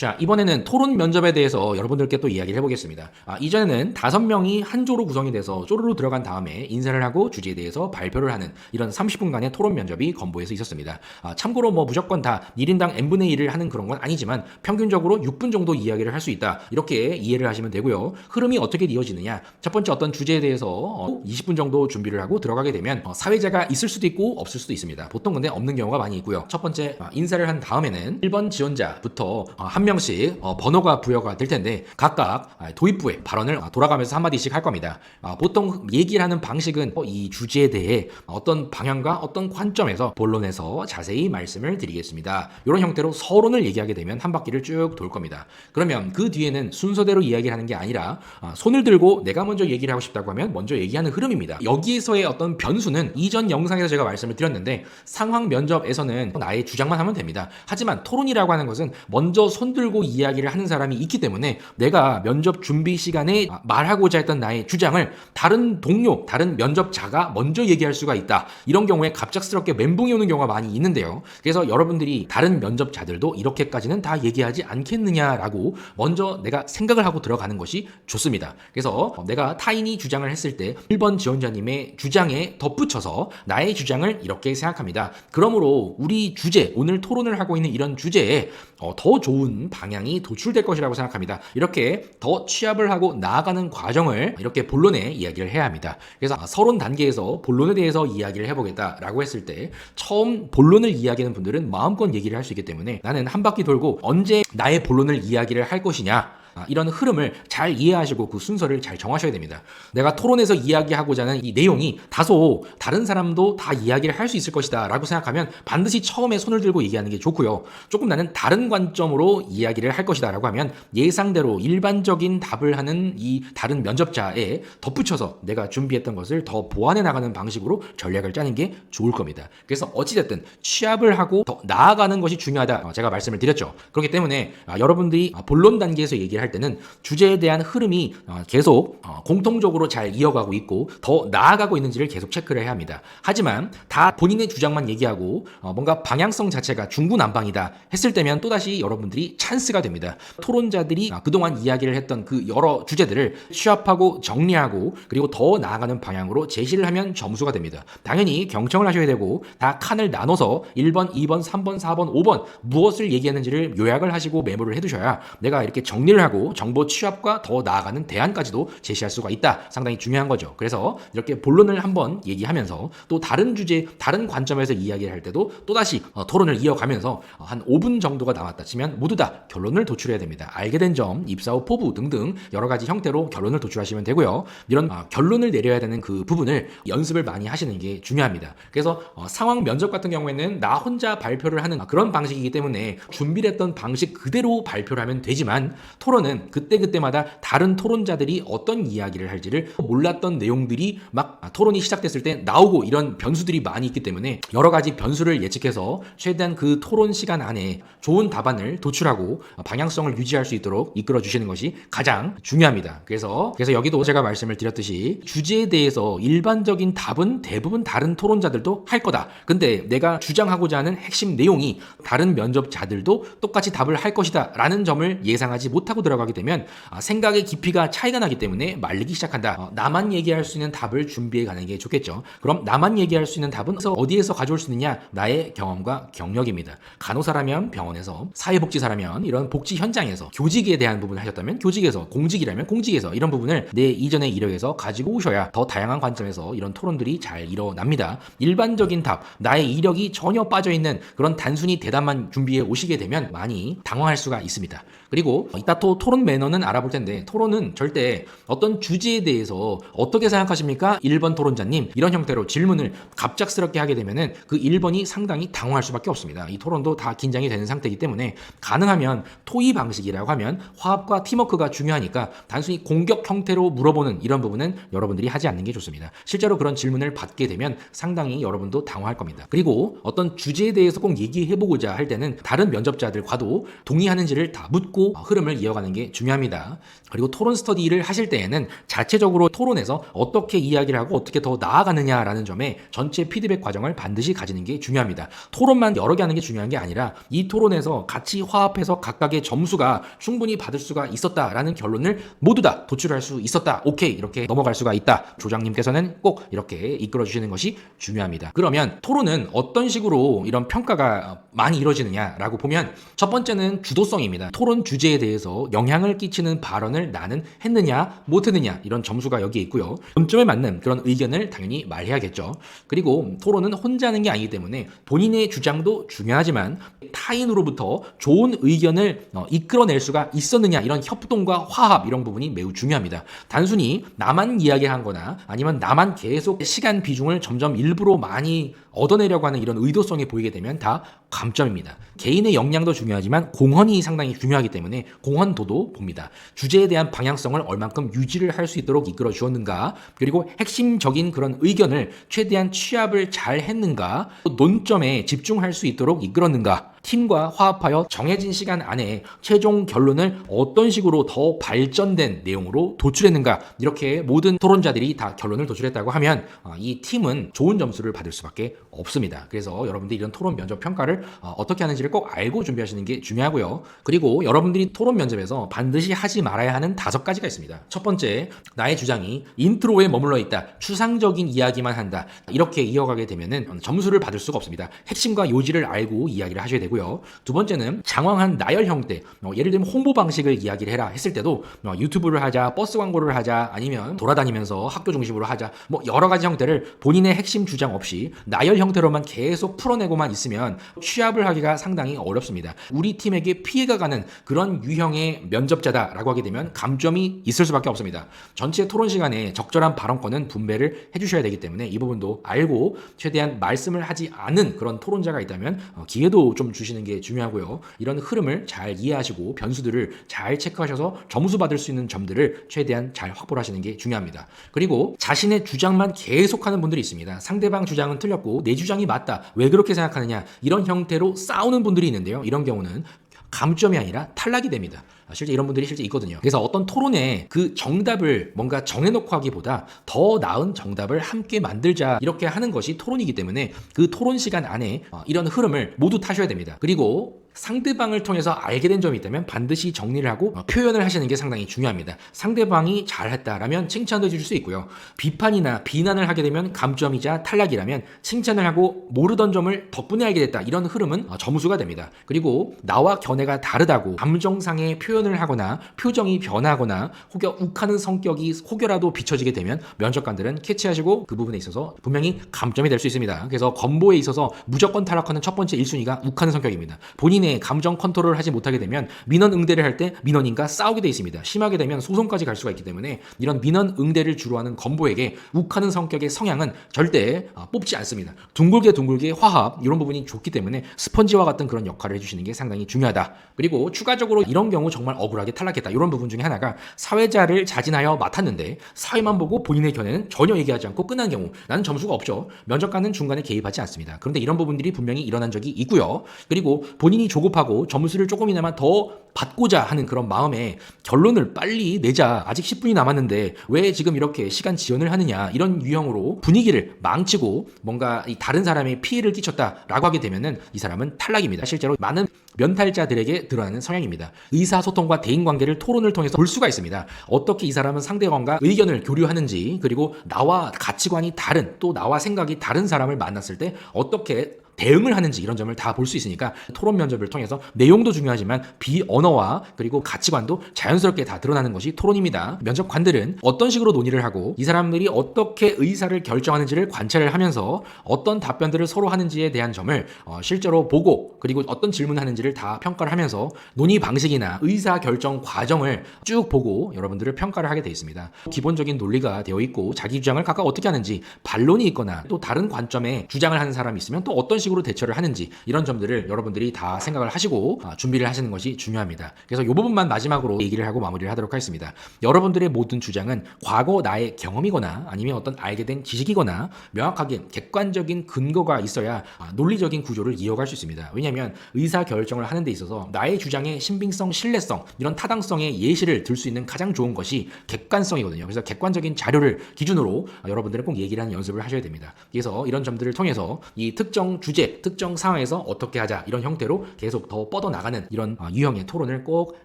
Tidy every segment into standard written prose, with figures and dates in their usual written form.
자, 이번에는 토론 면접에 대해서 여러분들께 또 이야기를 해보겠습니다. 이전에는 5명이 한 조로 구성이 돼서 조로 들어간 다음에 인사를 하고 주제에 대해서 발표를 하는 이런 30분간의 토론 면접이 건보에서 있었습니다. 참고로 뭐 무조건 다 1인당 n분의 1을 하는 그런 건 아니지만 평균적으로 6분 정도 이야기를 할 수 있다. 이렇게 이해를 하시면 되고요. 흐름이 어떻게 이어지느냐. 첫 번째 어떤 주제에 대해서 20분 정도 준비를 하고 들어가게 되면 사회자가 있을 수도 있고 없을 수도 있습니다. 보통 근데 없는 경우가 많이 있고요. 첫 번째 인사를 한 다음에는 1번 지원자부터 한 명씩 번호가 부여가 될 텐데 각각 도입부에 발언을 돌아가면서 한마디씩 할 겁니다. 보통 얘기를 하는 방식은 이 주제에 대해 어떤 방향과 어떤 관점에서 본론에서 자세히 말씀을 드리겠습니다. 이런 형태로 서론을 얘기하게 되면 한 바퀴를 쭉 돌 겁니다. 그러면 그 뒤에는 순서대로 이야기를 하는 게 아니라 손을 들고 내가 먼저 얘기를 하고 싶다고 하면 먼저 얘기하는 흐름입니다. 여기에서의 어떤 변수는 이전 영상에서 제가 말씀을 드렸는데 상황 면접에서는 나의 주장만 하면 됩니다. 하지만 토론이라고 하는 것은 먼저 손 들고 이야기를 하는 사람이 있기 때문에 내가 면접 준비 시간에 말하고자 했던 나의 주장을 다른 동료, 다른 면접자가 먼저 얘기할 수가 있다. 이런 경우에 갑작스럽게 멘붕이 오는 경우가 많이 있는데요. 그래서 여러분들이 다른 면접자들도 이렇게까지는 다 얘기하지 않겠느냐라고 먼저 내가 생각을 하고 들어가는 것이 좋습니다. 그래서 내가 타인이 주장을 했을 때 1번 지원자님의 주장에 덧붙여서 나의 주장을 이렇게 생각합니다. 그러므로 우리 주제, 오늘 토론을 하고 있는 이런 주제에 더 좋은 방향이 도출될 것이라고 생각합니다. 이렇게 더 취합을 하고 나아가는 과정을 이렇게 본론에 이야기를 해야 합니다. 그래서 서론 단계에서 본론에 대해서 이야기를 해보겠다라고 했을 때 처음 본론을 이야기하는 분들은 마음껏 얘기를 할 수 있기 때문에 나는 한 바퀴 돌고 언제 나의 본론을 이야기를 할 것이냐 이런 흐름을 잘 이해하시고 그 순서를 잘 정하셔야 됩니다. 내가 토론에서 이야기하고자 하는 이 내용이 다소 다른 사람도 다 이야기를 할 수 있을 것이다 라고 생각하면 반드시 처음에 손을 들고 얘기하는 게 좋고요. 조금 나는 다른 관점으로 이야기를 할 것이다 라고 하면 예상대로 일반적인 답을 하는 이 다른 면접자에 덧붙여서 내가 준비했던 것을 더 보완해 나가는 방식으로 전략을 짜는 게 좋을 겁니다. 그래서 어찌됐든 취합을 하고 더 나아가는 것이 중요하다 제가 말씀을 드렸죠. 그렇기 때문에 여러분들이 본론 단계에서 얘기를 할 때는 주제에 대한 흐름이 계속 공통적으로 잘 이어가고 있고 더 나아가고 있는지를 계속 체크를 해야 합니다. 하지만 다 본인의 주장만 얘기하고 뭔가 방향성 자체가 중구난방이다 했을 때면 또다시 여러분들이 찬스가 됩니다. 토론자들이 그동안 이야기를 했던 그 여러 주제들을 취합하고 정리하고 그리고 더 나아가는 방향으로 제시를 하면 점수가 됩니다. 당연히 경청을 하셔야 되고 다 칸을 나눠서 1번, 2번, 3번, 4번, 5번 무엇을 얘기하는지를 요약을 하시고 메모를 해두셔야 내가 이렇게 정리를 하고 정보 취합과 더 나아가는 대안까지도 제시할 수가 있다. 상당히 중요한 거죠. 그래서 이렇게 본론을 한번 얘기하면서 또 다른 주제, 다른 관점에서 이야기를 할 때도 또다시 토론을 이어가면서 한 5분 정도가 남았다 치면 모두 다 결론을 도출해야 됩니다. 알게 된 점, 입사 후 포부 등등 여러 가지 형태로 결론을 도출하시면 되고요. 이런 결론을 내려야 되는 그 부분을 연습을 많이 하시는 게 중요합니다. 그래서 상황 면접 같은 경우에는 나 혼자 발표를 하는 그런 방식이기 때문에 준비를 했던 방식 그대로 발표를 하면 되지만 토론은 그때그때마다 다른 토론자들이 어떤 이야기를 할지를 몰랐던 내용들이 막 토론이 시작됐을 때 나오고 이런 변수들이 많이 있기 때문에 여러 가지 변수를 예측해서 최대한 그 토론 시간 안에 좋은 답안을 도출하고 방향성을 유지할 수 있도록 이끌어 주시는 것이 가장 중요합니다. 그래서 여기도 제가 말씀을 드렸듯이 주제에 대해서 일반적인 답은 대부분 다른 토론자들도 할 거다. 근데 내가 주장하고자 하는 핵심 내용이 다른 면접자들도 똑같이 답을 할 것이다 라는 점을 예상하지 못하고 들어가게 되면 생각의 깊이가 차이가 나기 때문에 말리기 시작한다. 나만 얘기할 수 있는 답을 준비해 가는 게 좋겠죠. 그럼 나만 얘기할 수 있는 답은 어디에서 가져올 수 있느냐? 나의 경험과 경력입니다. 간호사라면 병원에서, 사회복지사라면 이런 복지 현장에서, 교직에 대한 부분을 하셨다면 교직에서, 공직이라면 공직에서 이런 부분을 내 이전의 이력에서 가지고 오셔야 더 다양한 관점에서 이런 토론들이 잘 일어납니다. 일반적인 답, 나의 이력이 전혀 빠져있는 그런 단순히 대답만 준비해 오시게 되면 많이 당황할 수가 있습니다. 그리고 이따 또 토론 매너는 알아볼 텐데 토론은 절대 어떤 주제에 대해서 어떻게 생각하십니까? 1번 토론자님 이런 형태로 질문을 갑작스럽게 하게 되면은 그 1번이 상당히 당황할 수밖에 없습니다. 이 토론도 다 긴장이 되는 상태이기 때문에 가능하면 토의 방식이라고 하면 화합과 팀워크가 중요하니까 단순히 공격 형태로 물어보는 이런 부분은 여러분들이 하지 않는 게 좋습니다. 실제로 그런 질문을 받게 되면 상당히 여러분도 당황할 겁니다. 그리고 어떤 주제에 대해서 꼭 얘기해보고자 할 때는 다른 면접자들과도 동의하는지를 다 묻고 흐름을 이어가는 들어가는 게 중요합니다. 그리고 토론 스터디를 하실 때에는 자체적으로 토론에서 어떻게 이야기를 하고 어떻게 더 나아가느냐라는 점에 전체 피드백 과정을 반드시 가지는 게 중요합니다. 토론만 여러 개 하는 게 중요한 게 아니라 이 토론에서 같이 화합해서 각각의 점수가 충분히 받을 수가 있었다라는 결론을 모두 다 도출할 수 있었다. 오케이, 이렇게 넘어갈 수가 있다. 조장님께서는 꼭 이렇게 이끌어 주시는 것이 중요합니다. 그러면 토론은 어떤 식으로 이런 평가가 많이 이루어지느냐라고 보면 첫 번째는 주도성입니다. 토론 주제에 대해서 영향을 끼치는 발언을 나는 했느냐 못했느냐 이런 점수가 여기에 있고요. 점점에 맞는 그런 의견을 당연히 말해야겠죠. 그리고 토론은 혼자 하는 게 아니기 때문에 본인의 주장도 중요하지만 타인으로부터 좋은 의견을 이끌어낼 수가 있었느냐 이런 협동과 화합 이런 부분이 매우 중요합니다. 단순히 나만 이야기한 거나 아니면 나만 계속 시간 비중을 점점 일부러 많이 얻어내려고 하는 이런 의도성이 보이게 되면 다 감점입니다. 개인의 역량도 중요하지만 공헌이 상당히 중요하기 때문에 공헌도도 봅니다. 주제에 대한 방향성을 얼만큼 유지를 할 수 있도록 이끌어 주었는가, 그리고 핵심적인 그런 의견을 최대한 취합을 잘 했는가, 논점에 집중할 수 있도록 이끌었는가, 팀과 화합하여 정해진 시간 안에 최종 결론을 어떤 식으로 더 발전된 내용으로 도출했는가, 이렇게 모든 토론자들이 다 결론을 도출했다고 하면 이 팀은 좋은 점수를 받을 수밖에 없습니다. 그래서 여러분들이 이런 토론 면접 평가를 어떻게 하는지를 꼭 알고 준비하시는 게 중요하고요. 그리고 여러분들이 토론 면접에서 반드시 하지 말아야 하는 5가지가 있습니다. 첫 번째, 나의 주장이 인트로에 머물러 있다, 추상적인 이야기만 한다, 이렇게 이어가게 되면은 점수를 받을 수가 없습니다. 핵심과 요지를 알고 이야기를 하셔야 되고요. 두 번째는 장황한 나열 형태, 예를 들면 홍보 방식을 이야기를 해라 했을 때도 유튜브를 하자, 버스 광고를 하자, 아니면 돌아다니면서 학교 중심으로 하자, 여러 가지 형태를 본인의 핵심 주장 없이 나열 형태로만 계속 풀어내고만 있으면 취합을 하기가 상당히 어렵습니다. 우리 팀에게 피해가 가는 그런 유형의 면접자다라고 하게 되면 감점이 있을 수밖에 없습니다. 전체 토론 시간에 적절한 발언권은 분배를 해주셔야 되기 때문에 이 부분도 알고 최대한 말씀을 하지 않은 그런 토론자가 있다면 기회도 좀 주시는 게 중요하고요. 이런 흐름을 잘 이해하시고 변수들을 잘 체크하셔서 점수 받을 수 있는 점들을 최대한 잘 확보를 하시는 게 중요합니다. 그리고 자신의 주장만 계속하는 분들이 있습니다. 상대방 주장은 틀렸고 내 주장이 맞다, 왜 그렇게 생각하느냐, 이런 형태로 싸우는 분들이 있는데요. 이런 경우는 감점이 아니라 탈락이 됩니다. 실제 이런 분들이 실제 있거든요. 그래서 어떤 토론에 그 정답을 뭔가 정해놓고 하기보다 더 나은 정답을 함께 만들자, 이렇게 하는 것이 토론이기 때문에 그 토론 시간 안에 이런 흐름을 모두 타셔야 됩니다. 그리고 상대방을 통해서 알게 된 점이 있다면 반드시 정리를 하고 표현을 하시는 게 상당히 중요합니다. 상대방이 잘했다라면 칭찬도 해줄 수 있고요. 비판이나 비난을 하게 되면 감점이자 탈락이라면 칭찬을 하고 모르던 점을 덕분에 알게 됐다, 이런 흐름은 점수가 됩니다. 그리고 나와 견해가 다르다고 감정상의 표현을 하거나 표정이 변하거나 혹여 욱하는 성격이 혹여라도 비춰지게 되면 면접관들은 캐치하시고 그 부분에 있어서 분명히 감점이 될 수 있습니다. 그래서 건보에 있어서 무조건 탈락하는 첫 번째 1순위가 욱하는 성격입니다. 본인의 감정 컨트롤을 하지 못하게 되면 민원 응대를 할 때 민원인과 싸우게 돼 있습니다. 심하게 되면 소송까지 갈 수가 있기 때문에 이런 민원 응대를 주로 하는 건보에게 욱하는 성격의 성향은 절대 뽑지 않습니다. 둥글게 화합, 이런 부분이 좋기 때문에 스펀지와 같은 그런 역할을 해주시는 게 상당히 중요하다. 그리고 추가적으로 이런 경우 정말 억울하게 탈락했다, 이런 부분 중에 하나가 사회자를 자진하여 맡았는데 사회만 보고 본인의 견해는 전혀 얘기하지 않고 끝난 경우, 나는 점수가 없죠. 면접관은 중간에 개입하지 않습니다. 그런데 이런 부분들이 분명히 일어난 적이 있고요. 그리고 본인이 조급하고 점수를 조금이나마 더 받고자 하는 그런 마음에 결론을 빨리 내자, 아직 10분이 남았는데 왜 지금 이렇게 시간 지연을 하느냐, 이런 유형으로 분위기를 망치고 뭔가 이 다른 사람의 피해를 끼쳤다라고 하게 되면은 이 사람은 탈락입니다. 실제로 많은 면탈자들에게 드러나는 성향입니다. 의사소통과 대인관계를 토론을 통해서 볼 수가 있습니다. 어떻게 이 사람은 상대방과 의견을 교류하는지, 그리고 나와 가치관이 다른, 또 나와 생각이 다른 사람을 만났을 때 어떻게 대응을 하는지, 이런 점을 다 볼 수 있으니까 토론 면접을 통해서 내용도 중요하지만 비언어와 그리고 가치관도 자연스럽게 다 드러나는 것이 토론입니다. 면접관들은 어떤 식으로 논의를 하고 이 사람들이 어떻게 의사를 결정하는지를 관찰을 하면서 어떤 답변들을 서로 하는지에 대한 점을 실제로 보고, 그리고 어떤 질문을 하는지를 다 평가를 하면서 논의 방식이나 의사 결정 과정을 쭉 보고 여러분들을 평가를 하게 돼 있습니다. 기본적인 논리가 되어 있고 자기 주장을 각각 어떻게 하는지 반론이 있거나 또 다른 관점에 주장을 하는 사람이 있으면 또 어떤 식으로 식으로 대처를 하는지 이런 점들을 여러분들이 다 생각을 하시고 준비를 하시는 것이 중요합니다. 그래서 이 부분만 마지막으로 얘기를 하고 마무리를 하도록 하겠습니다. 여러분들의 모든 주장은 과거 나의 경험이거나 아니면 어떤 알게 된 지식이거나 명확하게 객관적인 근거가 있어야 논리적인 구조를 이어갈 수 있습니다. 왜냐하면 의사결정을 하는 데 있어서 나의 주장의 신빙성, 신뢰성, 이런 타당성의 예시를 들 수 있는 가장 좋은 것이 객관성이거든요. 그래서 객관적인 자료를 기준으로 여러분들은 꼭 얘기를 하는 연습을 하셔야 됩니다. 그래서 이런 점들을 통해서 이 특정 주제, 특정 상황에서 어떻게 하자 이런 형태로 계속 더 뻗어나가는 이런 유형의 토론을 꼭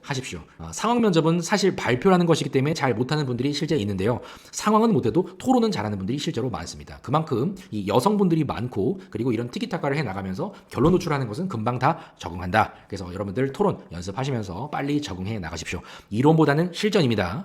하십시오. 상황 면접은 사실 발표라는 것이기 때문에 잘 못하는 분들이 실제 있는데요. 상황은 못해도 토론은 잘하는 분들이 실제로 많습니다. 그만큼 이 여성분들이 많고 그리고 이런 티키타카를 해나가면서 결론 노출하는 것은 금방 다 적응한다. 그래서 여러분들 토론 연습하시면서 빨리 적응해 나가십시오. 이론보다는 실전입니다.